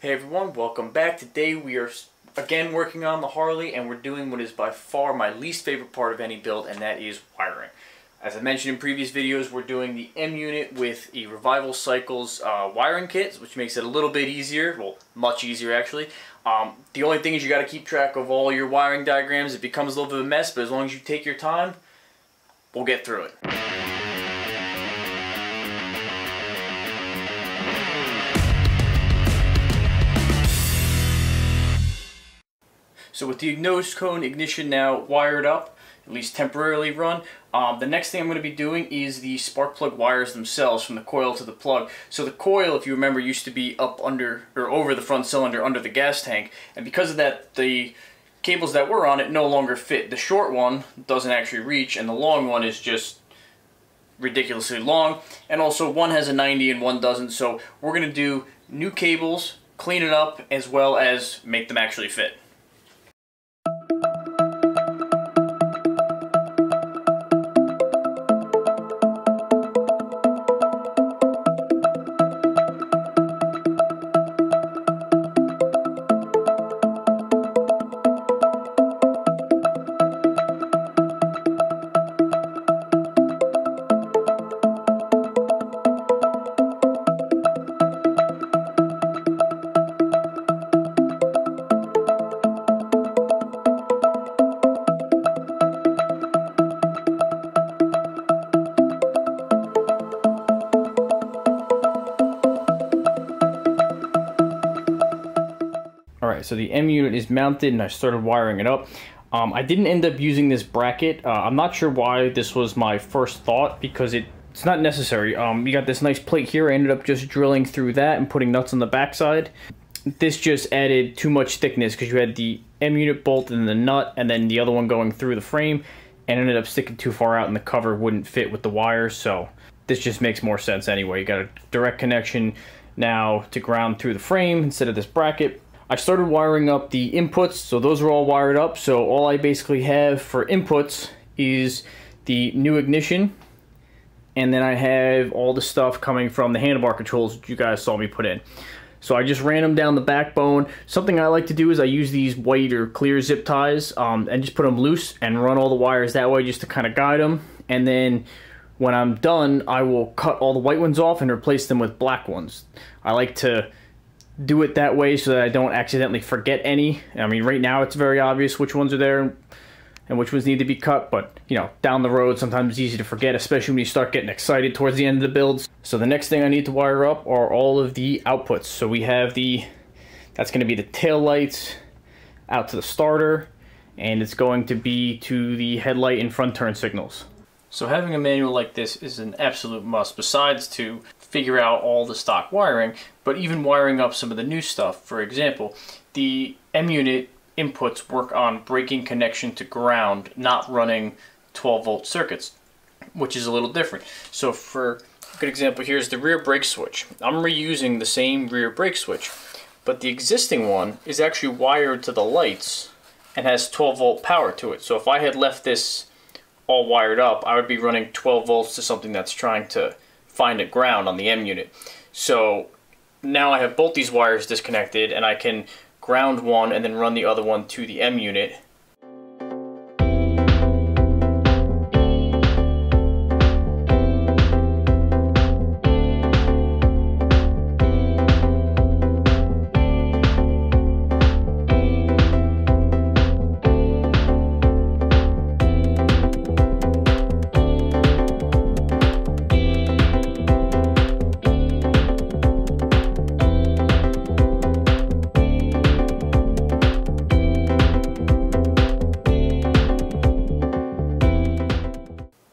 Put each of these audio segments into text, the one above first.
Hey everyone, welcome back. Today we are again working on the Harley, and we're doing what is by far my least favorite part of any build, and that is wiring. As I mentioned in previous videos, we're doing the M-unit with a Revival Cycles wiring kit, which makes it a little bit easier, well, much easier actually. The only thing is you got to keep track of all your wiring diagrams. It becomes a little bit of a mess, but as long as you take your time, we'll get through it. So with the nose cone ignition now wired up, at least temporarily run, the next thing I'm going to be doing is the spark plug wires themselves from the coil to the plug. So the coil, if you remember, used to be up under or over the front cylinder under the gas tank, and because of that, the cables that were on it no longer fit. The short one doesn't actually reach, and the long one is just ridiculously long, and also one has a 90 and one doesn't. So we're going to do new cables, clean it up, as well as make them actually fit. Alright, so the M-unit is mounted and I started wiring it up. I didn't end up using this bracket. I'm not sure why this was my first thought, because it's not necessary. You got this nice plate here. I ended up just drilling through that and putting nuts on the backside. This just added too much thickness because you had the M-unit bolt and the nut and then the other one going through the frame, and ended up sticking too far out and the cover wouldn't fit with the wires. So this just makes more sense anyway. You got a direct connection now to ground through the frame instead of this bracket. I started wiring up the inputs, so those are all wired up. So all I basically have for inputs is the new ignition, and then I have all the stuff coming from the handlebar controls that you guys saw me put in. So I just ran them down the backbone. Something I like to do is I use these white or clear zip ties and just put them loose and run all the wires that way just to kind of guide them. And then when I'm done, I will cut all the white ones off and replace them with black ones. I like to do it that way so that I don't accidentally forget any. I mean, right now it's very obvious which ones are there and which ones need to be cut, but you know, down the road sometimes it's easy to forget, especially when you start getting excited towards the end of the builds. So the next thing I need to wire up are all of the outputs. So we have that's going to be the tail lights out to the starter, and it's going to be to the headlight and front turn signals. So having a manual like this is an absolute must, besides to figure out all the stock wiring, but even wiring up some of the new stuff. For example, the M-unit inputs work on breaking connection to ground, not running 12-volt circuits, which is a little different. So for a good example, here's the rear brake switch. I'm reusing the same rear brake switch, but the existing one is actually wired to the lights and has 12-volt power to it. So if I had left this all wired up, I would be running 12 volts to something that's trying to find a ground on the M-unit. So now I have both these wires disconnected, and I can ground one and then run the other one to the M-unit.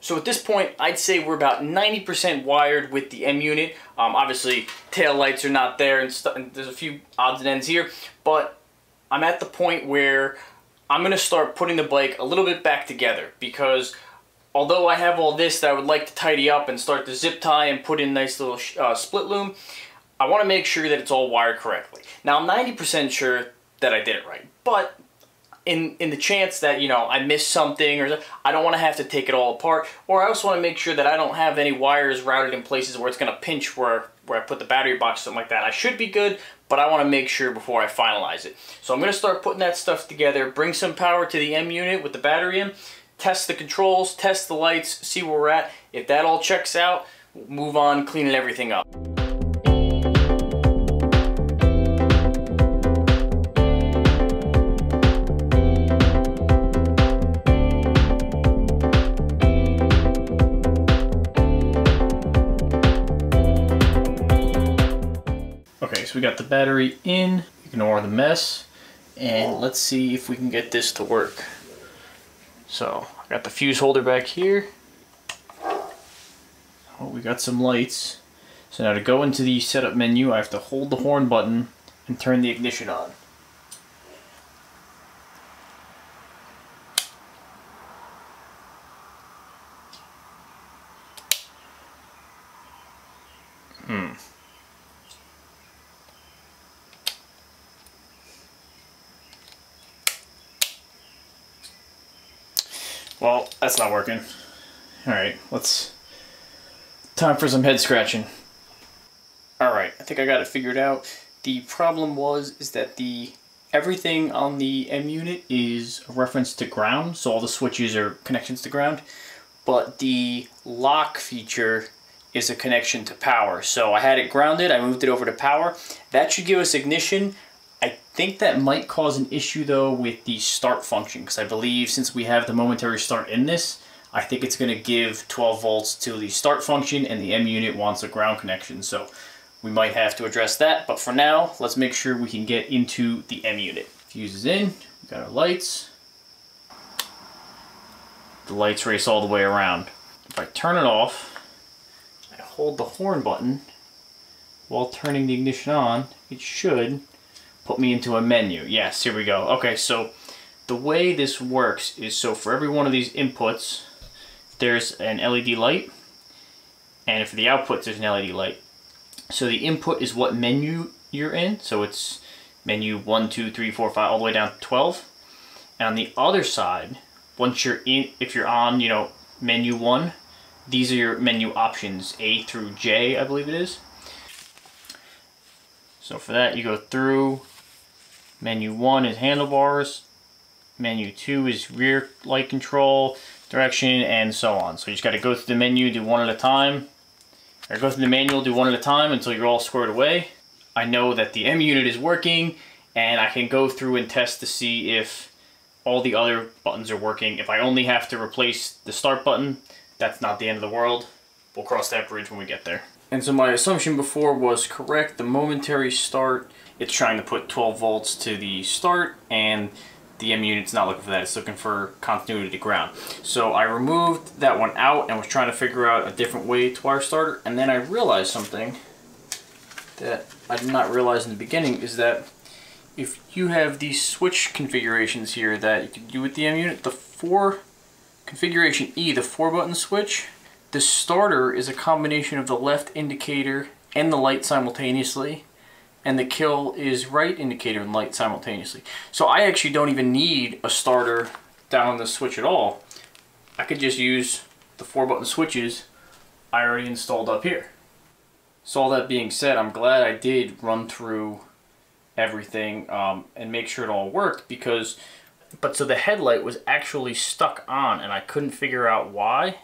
So at this point, I'd say we're about 90% wired with the M-unit. Obviously, tail lights are not there, and there's a few odds and ends here, but I'm at the point where I'm going to start putting the bike a little bit back together, because although I have all this that I would like to tidy up and start to zip tie and put in nice little split loom, I want to make sure that it's all wired correctly. Now, I'm 90% sure that I did it right, but in the chance that, you know, I miss something, or I don't want to have to take it all apart, or I also want to make sure that I don't have any wires routed in places where it's going to pinch where I put the battery box, something like that. I should be good, but I want to make sure before I finalize it. So I'm going to start putting that stuff together, bring some power to the M-unit with the battery in, test the controls, test the lights, see where we're at. If that all checks out, we'll move on cleaning everything up. Okay, so we got the battery in, ignore the mess, and let's see if we can get this to work. So, I got the fuse holder back here. Oh, we got some lights. So now to go into the setup menu, I have to hold the horn button and turn the ignition on. Well, that's not working. Alright, time for some head scratching. Alright, I think I got it figured out. The problem is that everything on the M-unit is a reference to ground, so all the switches are connections to ground, but the lock feature is a connection to power. So I had it grounded, I moved it over to power. That should give us ignition. I think that might cause an issue though with the start function, because I believe since we have the momentary start in this, I think it's going to give 12 volts to the start function, and the M-unit wants a ground connection, so we might have to address that. But for now, let's make sure we can get into the M-unit. Fuse is in, we got our lights. The lights race all the way around. If I turn it off, I hold the horn button while turning the ignition on, it should put me into a menu. Yes, here we go. Okay, so the way this works is, so for every one of these inputs, there's an LED light, and for the outputs, there's an LED light. So the input is what menu you're in, so it's menu 1, 2, 3, 4, 5, all the way down to 12. And on the other side, once you're in, if you're on, you know, menu 1, these are your menu options, A through J, I believe it is. So for that, you go through. Menu 1 is handlebars, menu 2 is rear light control, direction, and so on. So you just got to go through the menu, do one at a time, or go through the manual, do one at a time until you're all squared away. I know that the M-unit is working, and I can go through and test to see if all the other buttons are working. If I only have to replace the start button, that's not the end of the world. We'll cross that bridge when we get there. And so my assumption before was correct. The momentary start, it's trying to put 12 volts to the start, and the M-unit's not looking for that. It's looking for continuity to ground. So I removed that one out and was trying to figure out a different way to wire starter, and then I realized something that I did not realize in the beginning, is that if you have these switch configurations here that you can do with the M-unit, configuration E, the 4-button switch, the starter is a combination of the left indicator and the light simultaneously, and the kill is right indicator and light simultaneously. So I actually don't even need a starter down on the switch at all. I could just use the 4-button switches I already installed up here. So all that being said, I'm glad I did run through everything and make sure it all worked, so the headlight was actually stuck on and I couldn't figure out why.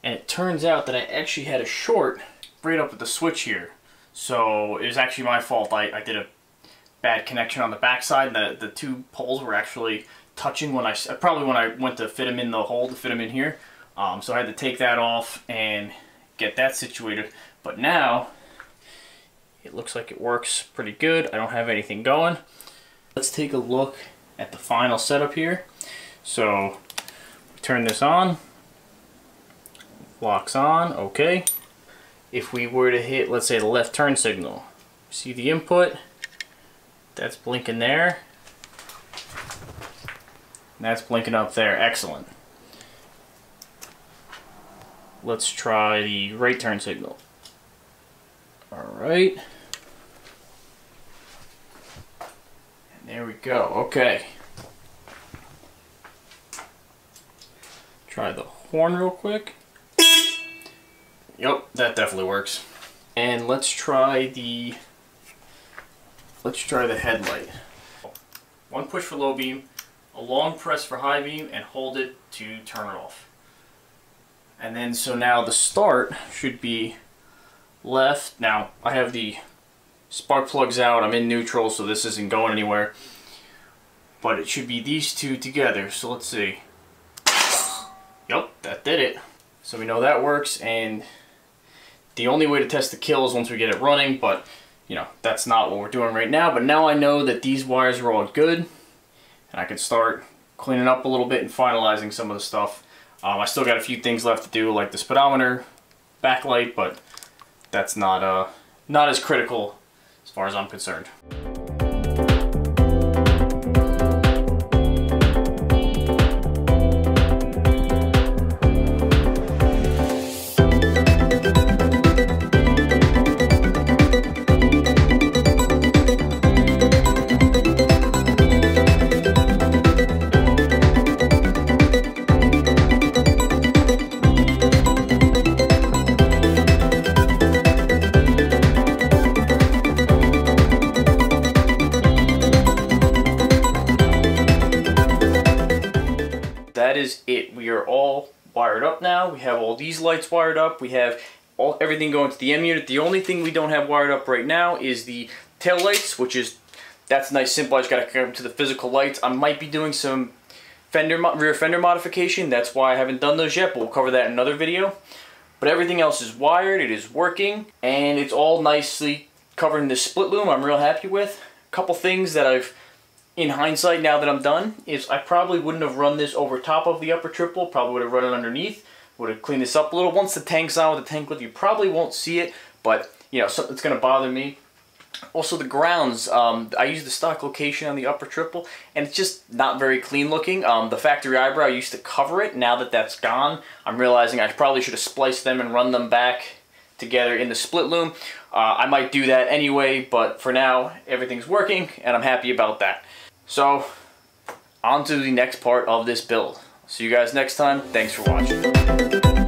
And it turns out that I actually had a short right up at the switch here. So it was actually my fault. I did a bad connection on the backside. The two poles were actually touching when I went to fit them in the hole to fit them in here. So I had to take that off and get that situated. But now it looks like it works pretty good. I don't have anything going. Let's take a look at the final setup here. So turn this on. Locks on, okay. If we were to hit, let's say, the left turn signal, see the input, that's blinking there, and that's blinking up there, excellent. Let's try the right turn signal. Alright. And there we go, okay. Try the horn real quick. Yep, that definitely works. And let's try the headlight. One push for low beam, a long press for high beam, and hold it to turn it off. And then so now the start should be left. Now I have the spark plugs out, I'm in neutral, so this isn't going anywhere. But it should be these two together, so let's see. Yep, that did it. So we know that works, and the only way to test the kill is once we get it running, but you know, that's not what we're doing right now. But now I know that these wires are all good, and I can start cleaning up a little bit and finalizing some of the stuff. I still got a few things left to do, like the speedometer, backlight, but that's not as critical as far as I'm concerned. That is it. We are all wired up now. We have all these lights wired up. We have everything going to the M-unit. The only thing we don't have wired up right now is the tail lights, that's nice, simple. I just got to come to the physical lights. I might be doing some rear fender modification. That's why I haven't done those yet, but we'll cover that in another video. But everything else is wired. It is working, and it's all nicely covered in this split loom. I'm real happy with. A couple things that I've, in hindsight, now that I'm done, is I probably wouldn't have run this over top of the upper triple, probably would have run it underneath, would have cleaned this up a little. Once the tank's on with the tank lid, you probably won't see it, but you know, something's going to bother me. Also the grounds, I use the stock location on the upper triple, and it's just not very clean looking. The factory eyebrow, I used to cover it. Now that that's gone, I'm realizing I probably should have spliced them and run them back together in the split loom. I might do that anyway, but for now, everything's working, and I'm happy about that. So, on to the next part of this build. See you guys next time. Thanks for watching.